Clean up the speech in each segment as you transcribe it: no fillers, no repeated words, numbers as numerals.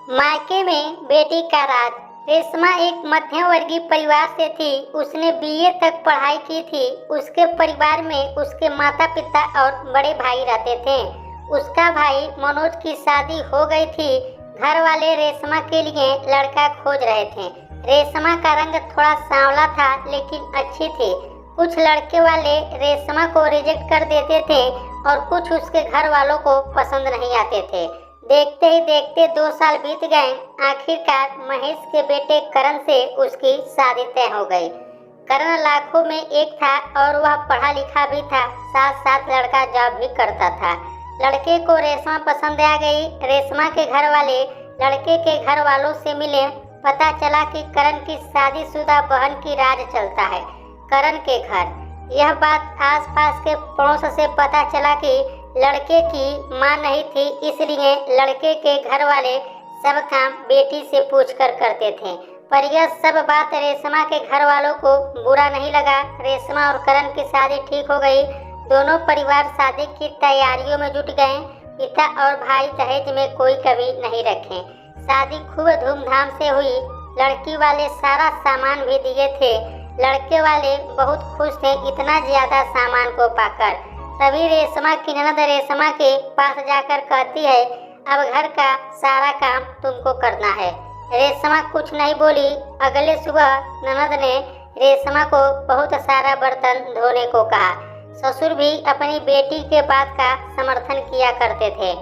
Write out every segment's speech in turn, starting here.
मायके में बेटी का राज। रेशमा एक मध्यम वर्गीय परिवार से थी। उसने बीए तक पढ़ाई की थी। उसके परिवार में उसके माता पिता और बड़े भाई रहते थे। उसका भाई मनोज की शादी हो गई थी। घर वाले रेशमा के लिए लड़का खोज रहे थे। रेशमा का रंग थोड़ा सांवला था लेकिन अच्छी थी। कुछ लड़के वाले रेशमा को रिजेक्ट कर देते थे और कुछ उसके घर वालों को पसंद नहीं आते थे। देखते ही देखते 2 साल बीत गए। आखिरकार महेश के बेटे करण से उसकी शादी तय हो गई। करण लाखों में एक था और वह पढ़ा लिखा भी था, साथ साथ लड़का जॉब भी करता था। लड़के को रेशमा पसंद आ गई। रेशमा के घर वाले लड़के के घर वालों से मिले। पता चला कि करण की शादीशुदा बहन की राज चलता है करण के घर। यह बात आसपास के पड़ोस से पता चला कि लड़के की मां नहीं थी, इसलिए लड़के के घर वाले सब काम बेटी से पूछकर करते थे। पर यह सब बात रेशमा के घर वालों को बुरा नहीं लगा। रेशमा और करण की शादी ठीक हो गई। दोनों परिवार शादी की तैयारियों में जुट गए। पिता और भाई दहेज में कोई कमी नहीं रखे। शादी खूब धूमधाम से हुई। लड़की वाले सारा सामान भी दिए थे। लड़के वाले बहुत खुश थे इतना ज्यादा सामान को पाकर। तभी रेशमा की ननद रेशमा के पास जाकर कहती है, अब घर का सारा काम तुमको करना है। रेशमा कुछ नहीं बोली। अगले सुबह ननद ने रेशमा को बहुत सारा बर्तन धोने को कहा। ससुर भी अपनी बेटी के बात का समर्थन किया करते थे।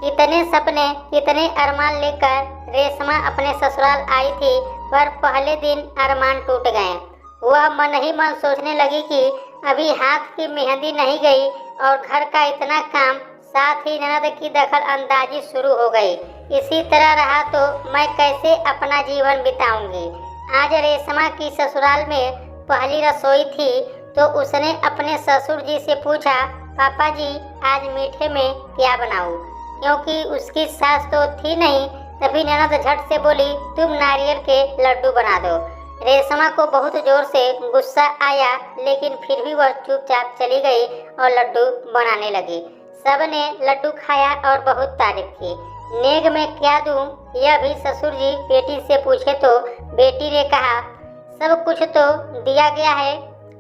कितने सपने कितने अरमान लेकर रेशमा अपने ससुराल आई थी, पर पहले दिन अरमान टूट गए। वह मन ही मन सोचने लगी कि अभी हाथ की मेहंदी नहीं गई और घर का इतना काम, साथ ही ननद की दखल अंदाजी शुरू हो गई। इसी तरह रहा तो मैं कैसे अपना जीवन बिताऊंगी। आज रेशमा की ससुराल में पहली रसोई थी तो उसने अपने ससुर जी से पूछा, पापा जी आज मीठे में क्या बनाऊं? क्योंकि उसकी सास तो थी नहीं। तभी ननद झट से बोली, तुम नारियल के लड्डू बना दो। रेशमा को बहुत जोर से गुस्सा आया, लेकिन फिर भी वह चुपचाप चली गई और लड्डू बनाने लगी। सबने लड्डू खाया और बहुत तारीफ की। नेग में क्या दूं, यह भी ससुर जी बेटी से पूछे तो बेटी ने कहा, सब कुछ तो दिया गया है,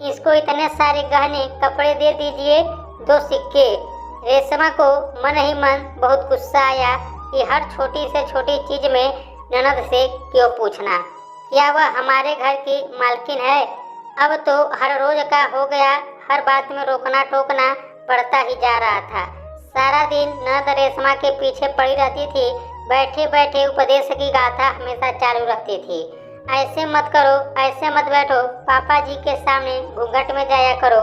इसको इतने सारे गहने कपड़े दे दीजिए, 2 सिक्के। रेशमा को मन ही मन बहुत गुस्सा आया कि हर छोटी से छोटी चीज में ननद से क्यों पूछना। क्या वह हमारे घर की मालकिन है? अब तो हर रोज का हो गया। हर बात में रोकना टोकना बढ़ता ही जा रहा था। सारा दिन ननद रेशमा के पीछे पड़ी रहती थी। बैठे बैठे उपदेश की गाथा हमेशा चालू रखती थी। ऐसे मत करो, ऐसे मत बैठो, पापा जी के सामने घूंघट में जाया करो।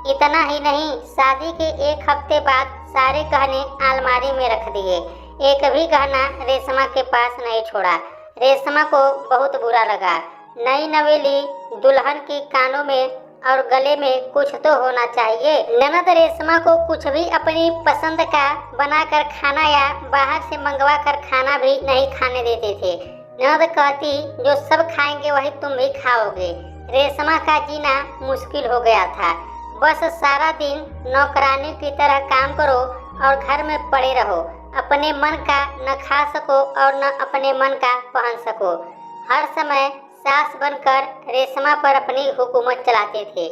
इतना ही नहीं, शादी के 1 हफ्ते बाद सारे गहने अलमारी में रख दिए। एक भी गहना रेशमा के पास नहीं छोड़ा। रेशमा को बहुत बुरा लगा। नई नवेली दुल्हन की कानों में और गले में कुछ तो होना चाहिए। ननद रेशमा को कुछ भी अपनी पसंद का बनाकर खाना या बाहर से मंगवा कर खाना भी नहीं खाने देते थे। ननद कहती, जो सब खाएंगे वही तुम भी खाओगे। रेशमा का जीना मुश्किल हो गया था। बस सारा दिन नौकरानी की तरह काम करो और घर में पड़े रहो। अपने मन का न खा सको और न अपने मन का पहन सको। हर समय सास बनकर रेशमा पर अपनी हुकूमत चलाते थे।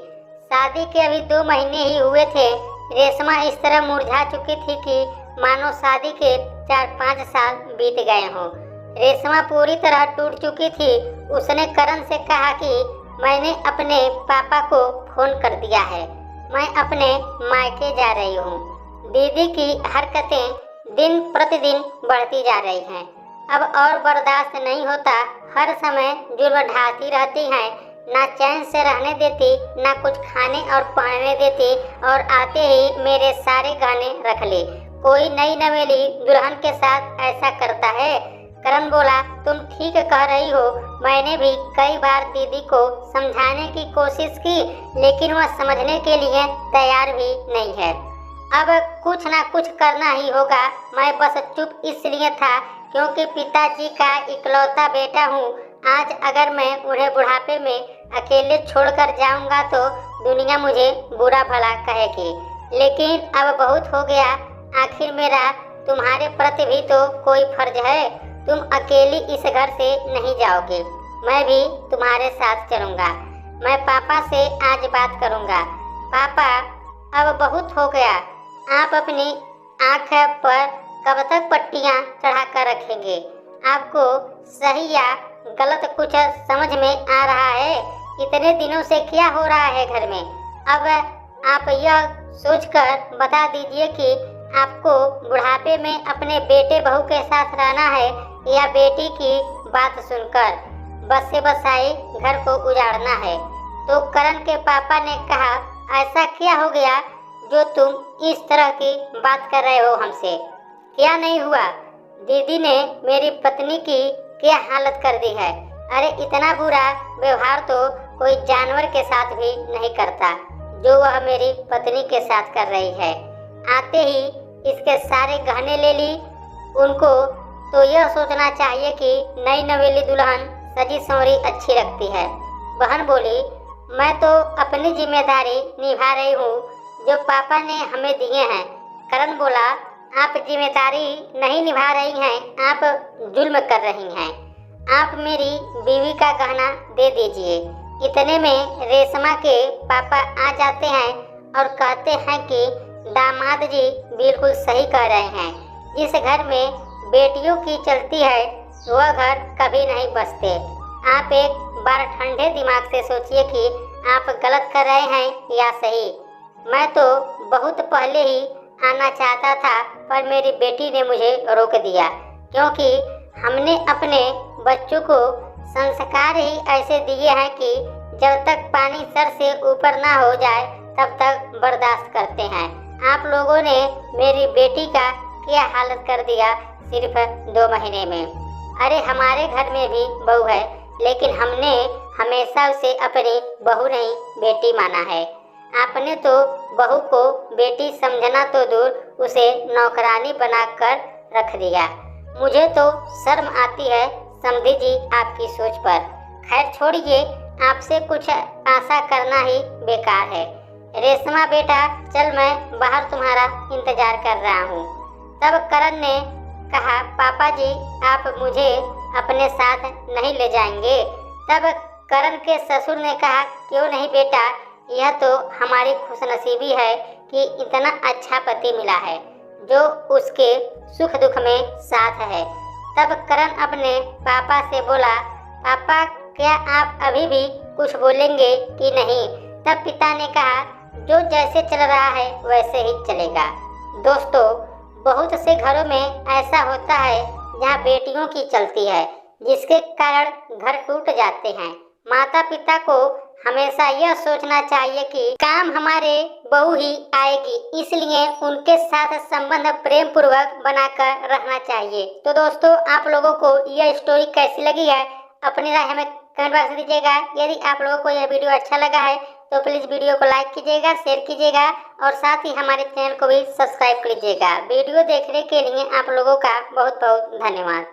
शादी के अभी 2 महीने ही हुए थे। रेशमा इस तरह मुरझा चुकी थी कि मानो शादी के 4-5 साल बीत गए हों। रेशमा पूरी तरह टूट चुकी थी। उसने करण से कहा कि मैंने अपने पापा को फोन कर दिया है, मैं अपने मायके जा रही हूँ। दीदी की हरकतें दिन प्रतिदिन बढ़ती जा रही हैं। अब और बर्दाश्त नहीं होता। हर समय जुर्म ढाती रहती हैं, ना चैन से रहने देती, ना कुछ खाने और पहनने देती, और आते ही मेरे सारे गहने रख ले। कोई नई नवेली दुल्हन के साथ ऐसा करता है? करण बोला, तुम ठीक कह रही हो। मैंने भी कई बार दीदी को समझाने की कोशिश की, लेकिन वह समझने के लिए तैयार भी नहीं है। अब कुछ ना कुछ करना ही होगा। मैं बस चुप इसलिए था क्योंकि पिताजी का इकलौता बेटा हूँ। आज अगर मैं उन्हें बुढ़ापे में अकेले छोड़कर जाऊंगा तो दुनिया मुझे बुरा भला कहेगी। लेकिन अब बहुत हो गया। आखिर मेरा तुम्हारे प्रति भी तो कोई फर्ज है। तुम अकेली इस घर से नहीं जाओगे, मैं भी तुम्हारे साथ चलूँगा। मैं पापा से आज बात करूँगा। पापा, अब बहुत हो गया। आप अपनी आँख पर कब तक पट्टियाँ चढ़ा कर रखेंगे? आपको सही या गलत कुछ समझ में आ रहा है? इतने दिनों से क्या हो रहा है घर में? अब आप यह सोचकर बता दीजिए कि आपको बुढ़ापे में अपने बेटे बहू के साथ रहना है या बेटी की बात सुनकर बस से बस आए घर को उजाड़ना है। तो करण के पापा ने कहा, ऐसा क्या हो गया जो तुम इस तरह की बात कर रहे हो हमसे? क्या नहीं हुआ? दीदी ने मेरी पत्नी की क्या हालत कर दी है। अरे इतना बुरा व्यवहार तो कोई जानवर के साथ भी नहीं करता जो वह मेरी पत्नी के साथ कर रही है। आते ही इसके सारे गहने ले ली। उनको तो यह सोचना चाहिए कि नई नवेली दुल्हन सजी संवरी अच्छी लगती है। बहन बोली, मैं तो अपनी जिम्मेदारी निभा रही हूँ जो पापा ने हमें दिए हैं। करण बोला, आप जिम्मेदारी नहीं निभा रही हैं, आप जुल्म कर रही हैं। आप मेरी बीवी का गहना दे दीजिए। इतने में रेशमा के पापा आ जाते हैं और कहते हैं कि दामाद जी बिल्कुल सही कह रहे हैं। जिस घर में बेटियों की चलती है वह घर कभी नहीं बसते। आप एक बार ठंडे दिमाग से सोचिए कि आप गलत कर रहे हैं या सही। मैं तो बहुत पहले ही आना चाहता था पर मेरी बेटी ने मुझे रोक दिया, क्योंकि हमने अपने बच्चों को संस्कार ही ऐसे दिए हैं कि जब तक पानी सर से ऊपर ना हो जाए तब तक बर्दाश्त करते हैं। आप लोगों ने मेरी बेटी का क्या हालत कर दिया सिर्फ 2 महीने में। अरे हमारे घर में भी बहू है, लेकिन हमने हमेशा उसे अपनी बहू नहीं बेटी माना है। आपने तो बहू को बेटी समझना तो दूर उसे नौकरानी बनाकर रख दिया। मुझे तो शर्म आती है समधी जी आपकी सोच पर। खैर छोड़िए, आपसे कुछ आशा करना ही बेकार है। रेशमा बेटा, चल मैं बाहर तुम्हारा इंतजार कर रहा हूँ। तब करण ने कहा, पापा जी आप मुझे अपने साथ नहीं ले जाएंगे? तब करण के ससुर ने कहा, क्यों नहीं बेटा, यह तो हमारी खुशनसीबी है कि इतना अच्छा पति मिला है जो उसके सुख दुख में साथ है। तब करण अपने पापा से बोला, पापा क्या आप अभी भी कुछ बोलेंगे कि नहीं? तब पिता ने कहा, जो जैसे चल रहा है वैसे ही चलेगा। दोस्तों, बहुत से घरों में ऐसा होता है जहाँ बेटियों की चलती है, जिसके कारण घर टूट जाते हैं। माता पिता को हमेशा यह सोचना चाहिए कि काम हमारे बहू ही आएगी, इसलिए उनके साथ संबंध प्रेम पूर्वक बनाकर रहना चाहिए। तो दोस्तों, आप लोगों को यह स्टोरी कैसी लगी है अपनी राय हमें कमेंट बॉक्स में दीजिएगा। यदि आप लोगों को यह वीडियो अच्छा लगा है तो प्लीज़ वीडियो को लाइक कीजिएगा, शेयर कीजिएगा और साथ ही हमारे चैनल को भी सब्सक्राइब कीजिएगा। वीडियो देखने के लिए आप लोगों का बहुत बहुत धन्यवाद।